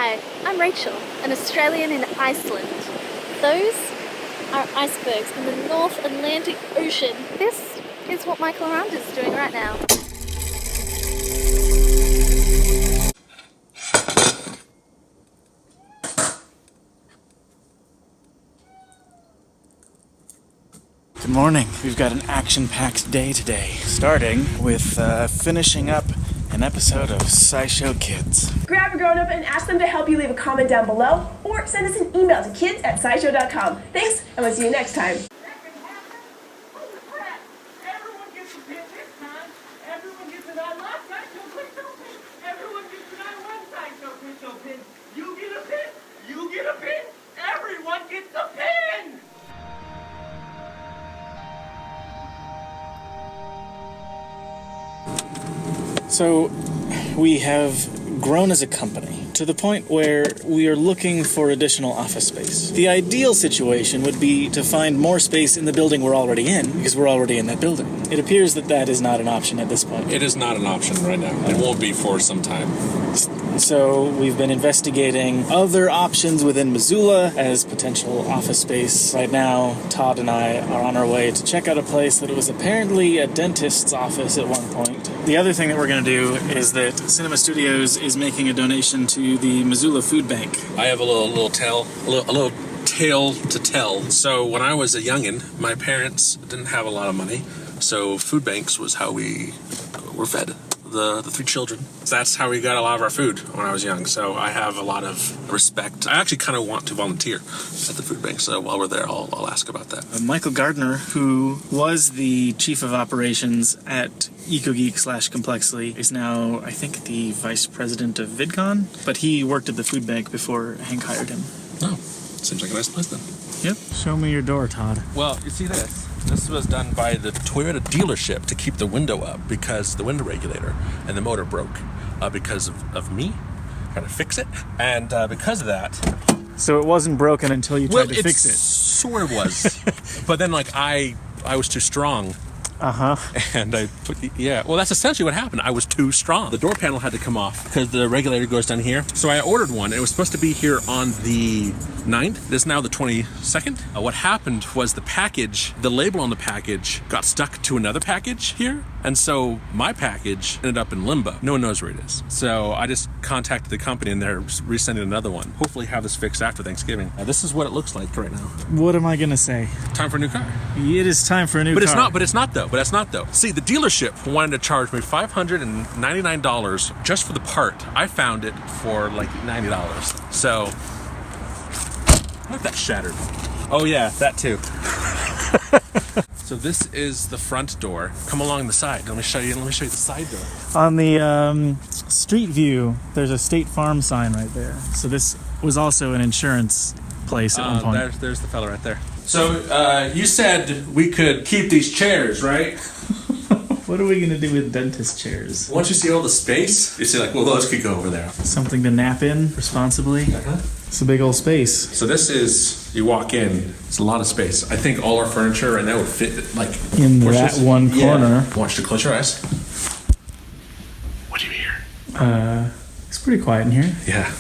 Hi, I'm Rachel, an Australian in Iceland. Those are icebergs in the North Atlantic Ocean. This is what Michael Miranda's doing right now. Good morning. We've got an action-packed day today, starting with finishing up an episode of SciShow Kids. Grab a grown-up and ask them to help you. Leave a comment down below or send us an email to kids@scishow.com. Thanks, and we'll see you next time. So, we have grown as a company to the point where we are looking for additional office space. The ideal situation would be to find more space in the building we're already in, because we're already in that building. It appears that that is not an option at this point. It is not an option right now. It won't be for some time. So we've been investigating other options within Missoula as potential office space. Right now, Todd and I are on our way to check out a place that was apparently a dentist's office at one point. The other thing that we're going to do is that Cinema Studios is making a donation to the Missoula Food Bank. I have a little tale to tell. So when I was a youngin', my parents didn't have a lot of money, so food banks was how we were fed. The three children. That's how we got a lot of our food when I was young. So I have a lot of respect. I actually kind of want to volunteer at the food bank. So while we're there, I'll ask about that. Michael Gardner, who was the chief of operations at EcoGeek/Complexly, is now, I think, the vice president of VidCon. But he worked at the food bank before Hank hired him. Oh, seems like a nice place then. Yep. Show me your door, Todd. Well, you see this? This was done by the Toyota dealership to keep the window up because the window regulator and the motor broke because of me trying to fix it. And because of that... So it wasn't broken until you tried to fix it? Sort of was. But then, like, I was too strong. Uh-huh. And I put, well, that's essentially what happened. I was too strong. The door panel had to come off because the regulator goes down here. So I ordered one. It was supposed to be here on the 9th. This is now the 22nd. What happened was the package, the label on the package got stuck to another package here. And so my package ended up in limbo. No one knows where it is. So I just contacted the company and they're resending another one. Hopefully have this fixed after Thanksgiving. This is what it looks like right now. What am I going to say? Time for a new car. It is time for a new car. But it's not though. See, the dealership wanted to charge me $599 just for the part. I found it for like $90. So, what if that shattered? Oh yeah, that too. So this is the front door. Come along the side. Let me show you the side door. On the street view, there's a State Farm sign right there. So this was also an insurance place at one point. There's the fella right there. So you said we could keep these chairs, right? What are we going to do with dentist chairs? Once you see all the space, you say like, well, those could go over there. Something to nap in responsibly. Uh-huh. It's a big old space. So this is, you walk in, it's a lot of space. I think all our furniture right now would fit like... In that one corner. I want you to close your eyes. What do you hear? It's pretty quiet in here. Yeah.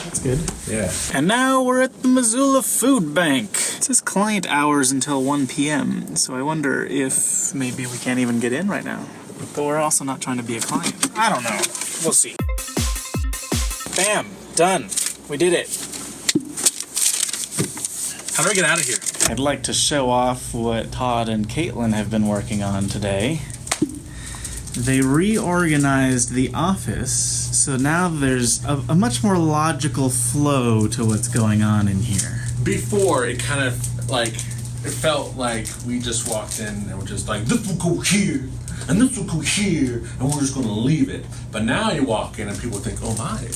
That's good. Yeah. And now we're at the Missoula Food Bank. It says client hours until 1 p.m. So I wonder if maybe we can't even get in right now. But we're also not trying to be a client. I don't know. We'll see. Bam. Done. We did it. How do I get out of here? I'd like to show off what Todd and Katelyn have been working on today. They reorganized the office, so now there's a much more logical flow to what's going on in here. Before, it kind of like, it felt like we just walked in and we're just like, this will go here, and this will go here, and we're just going to leave it. But now you walk in and people think, oh my,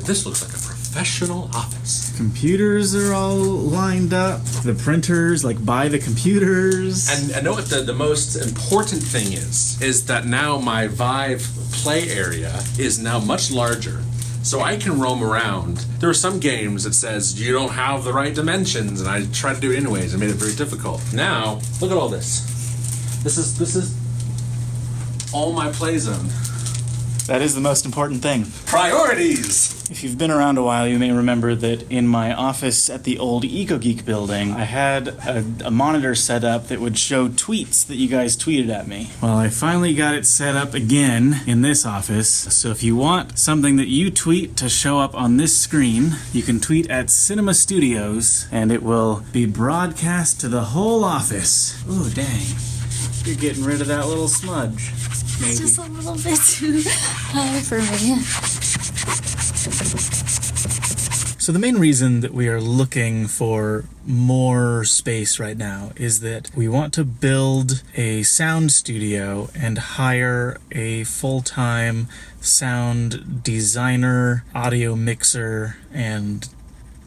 this looks like a professional office. Computers are all lined up. The printers, like, by the computers. And I know what the most important thing is that now my Vive play area is now much larger. So I can roam around. There are some games that says you don't have the right dimensions, and I tried to do it anyways and made it very difficult. Now, look at all this. This is all my play zone. That is the most important thing. Priorities! If you've been around a while, you may remember that in my office at the old EcoGeek building, I had a monitor set up that would show tweets that you guys tweeted at me. Well, I finally got it set up again in this office. So if you want something that you tweet to show up on this screen, you can tweet at Cinema Studios, and it will be broadcast to the whole office. Ooh, dang. You're getting rid of that little smudge. Maybe. It's just a little bit too high for me. So the main reason that we are looking for more space right now is that we want to build a sound studio and hire a full-time sound designer, audio mixer, and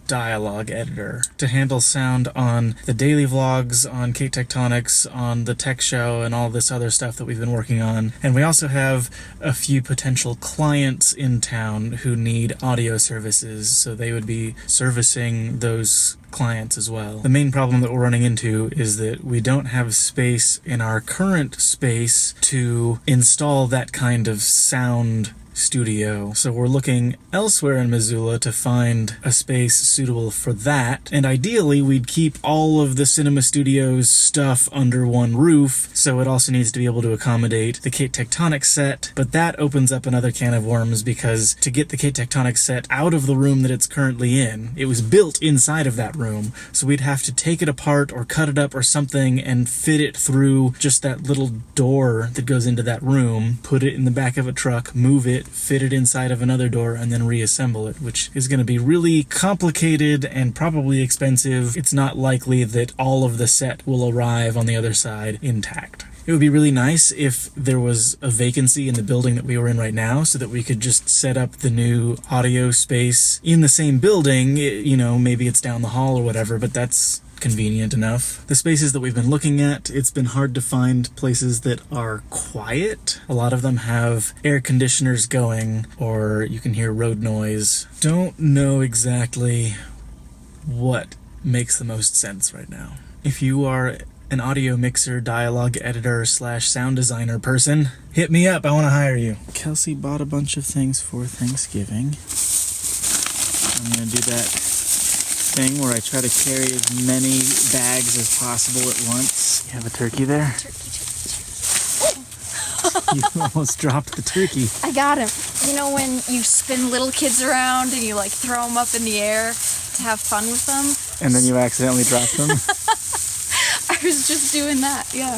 dialogue editor to handle sound on the daily vlogs, on Kate Tectonics, on the tech show, and all this other stuff that we've been working on. And we also have a few potential clients in town who need audio services, so they would be servicing those clients as well. The main problem that we're running into is that we don't have space in our current space to install that kind of sound studio. So we're looking elsewhere in Missoula to find a space suitable for that. And ideally, we'd keep all of the Cinema Studios stuff under one roof, so it also needs to be able to accommodate the Kate Tectonics set. But that opens up another can of worms, because to get the Kate Tectonics set out of the room that it's currently in, it was built inside of that room, so we'd have to take it apart or cut it up or something and fit it through just that little door that goes into that room, put it in the back of a truck, move it, fit it inside of another door, and then reassemble it, which is going to be really complicated and probably expensive. It's not likely that all of the set will arrive on the other side intact. It would be really nice if there was a vacancy in the building that we were in right now, so that we could just set up the new audio space in the same building. You know, maybe it's down the hall or whatever, but that's convenient enough. The spaces that we've been looking at, it's been hard to find places that are quiet. A lot of them have air conditioners going, or you can hear road noise. Don't know exactly what makes the most sense right now. If you are an audio mixer, dialogue editor / sound designer person, hit me up. I want to hire you. Kelsey bought a bunch of things for Thanksgiving. I'm going to do that thing where I try to carry as many bags as possible at once. You have a turkey there? You almost dropped the turkey. I got him. You know when you spin little kids around and you like throw them up in the air to have fun with them? And then you accidentally dropped them? I was just doing that, yeah.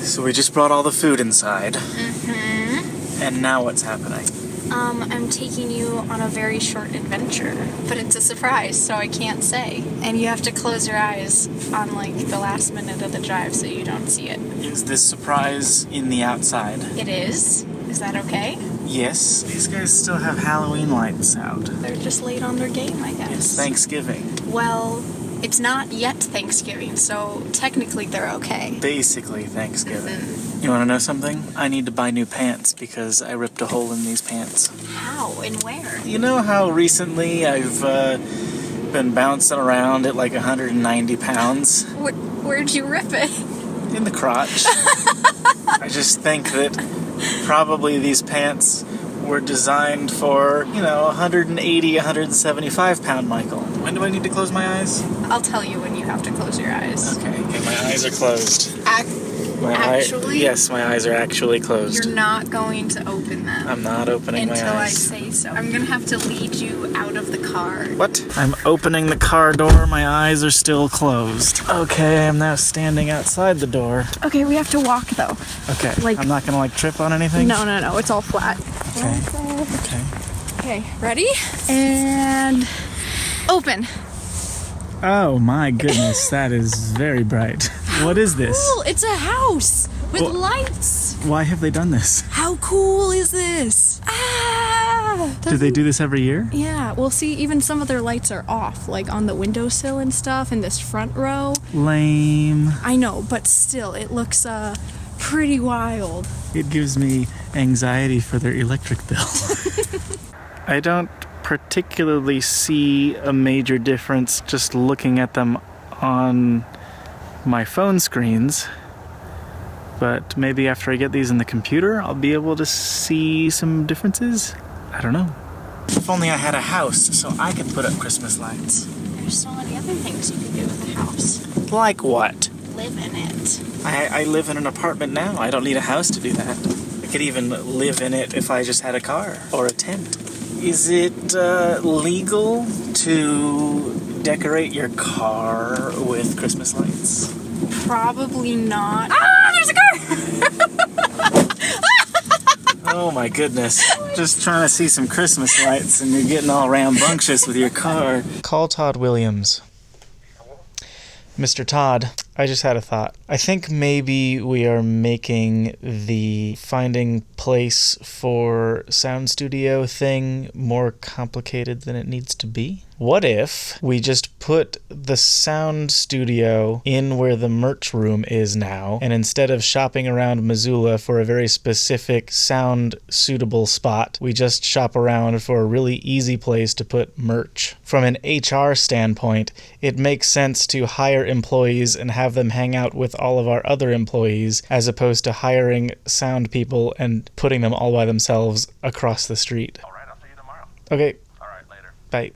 So we just brought all the food inside. Mm-hmm. And now what's happening? I'm taking you on a very short adventure, but it's a surprise, so I can't say. And you have to close your eyes on like the last minute of the drive so you don't see it. Is this surprise in the outside? It is? Is that okay? Yes. These guys still have Halloween lights out. They're just late on their game, I guess. It's Thanksgiving. Well, it's not yet Thanksgiving, so technically they're okay. Basically Thanksgiving. You want to know something? I need to buy new pants because I ripped a hole in these pants. How and where? You know how recently I've been bouncing around at like 190 pounds? Where'd you rip it? In the crotch. I just think that probably these pants were designed for, 180, 175 pound Michael. When do I need to close my eyes? I'll tell you when you have to close your eyes. Okay, my eyes are closed. Actually? Yes, my eyes are actually closed. You're not going to open them. I'm not opening my eyes. Until I say so. I'm going to have to lead you out of the car. What? I'm opening the car door. My eyes are still closed. Okay, I'm now standing outside the door. Okay, we have to walk though. Okay, I'm not going to trip on anything? No, it's all flat. Okay. Okay, ready? And open. Oh my goodness, that is very bright. What is this? Cool, it's a house with lights. Why have they done this? How cool is this? Do they do this every year? Yeah, well see, even some of their lights are off, like on the windowsill and stuff in this front row. Lame. I know, but still, it looks pretty wild. It gives me anxiety for their electric bill. I don't particularly see a major difference just looking at them on my phone screens. but maybe after I get these in the computer, I'll be able to see some differences. I don't know. If only I had a house so I could put up Christmas lights. There's so many other things you can do with the house. Like what? Live in it. I live in an apartment now. I don't need a house to do that. I could even live in it if I just had a car or a tent. Is it legal to decorate your car with Christmas lights? Probably not. Ah, there's a car! Oh my goodness. Just trying to see some Christmas lights and you're getting all rambunctious with your car. Call Todd Williams. Mr. Todd, I just had a thought. I think maybe we are making the finding place for sound studio thing more complicated than it needs to be. What if we just put the sound studio in where the merch room is now, and instead of shopping around Missoula for a very specific sound suitable spot, we just shop around for a really easy place to put merch. From an HR standpoint, it makes sense to hire employees and have them hang out with all of our other employees, as opposed to hiring sound people and putting them all by themselves across the street. All right, I'll see you tomorrow. Okay. All right, later. Bye.